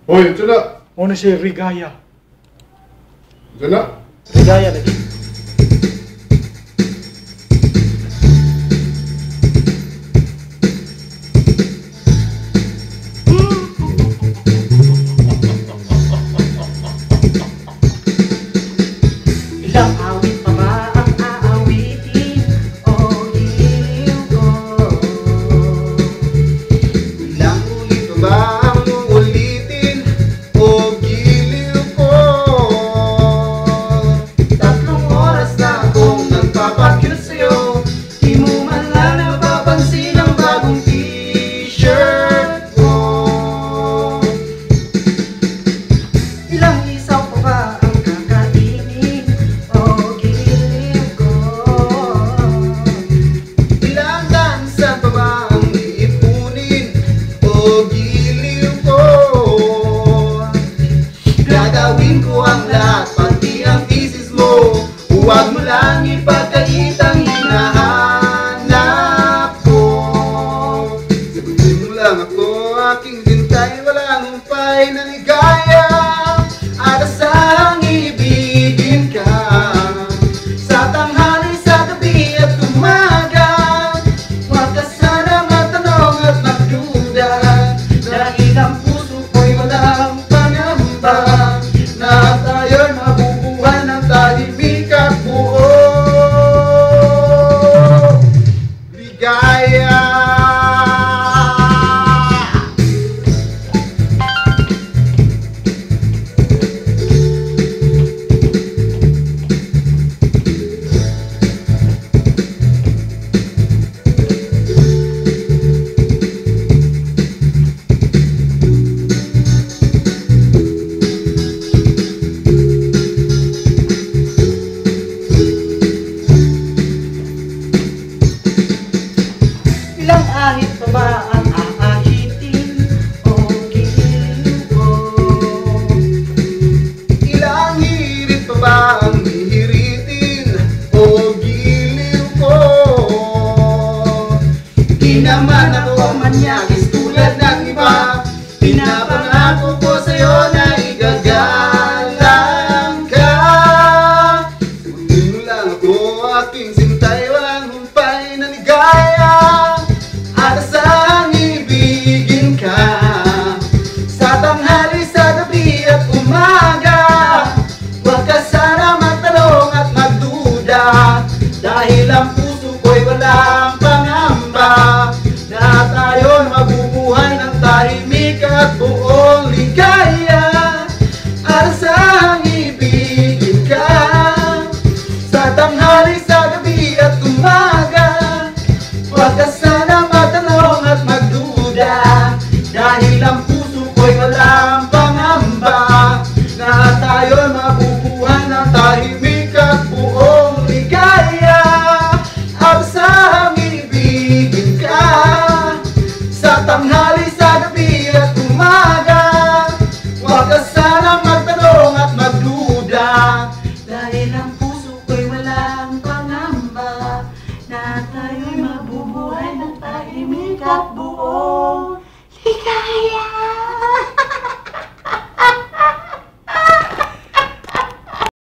Hoy, ito na. Ano si Rigaya? Ito na. Rigaya lagi. Ilang awit pa ba ang aawitin o giliw ko? Ilang ulit pa ba ang uulitin o giliw ko? 3 oras na akong nagpapakyut sa'yo, di mo man lang napapansin ang bagong t-shirt ko. Ilang isaw pa ba ang kakainin o giliw ko? Ilang dansa pa ba ang iipunin o giliw ko? Gagawin ko ang lahat, pati ang thesis mo. Huwag mo lang ipagkait ang hinahanap ko. Sagutin mo lang ako, aking hintay, walang humpay na ligaya. At asahang ibigin ka sa tanghali, sa gabi at umaga. Huwag ka sana matanong at magduda, dahil ang puso ko'y walang pangamba na tayo'y mabubuhay ng tahimik at buo. Ligaya. Ilang ahit pa ba ang aahitin o giliw ko? Ilang hirit pa ba ang hihiritin o giliw ko? Di naman ako manyakis tulad ng iba. Pinapangako ko sa'yo na igagalang ka. Sagutin mo lang ako, aking sintay, walang humpay na ligaya. At asahang ibigin ka sa tanghali,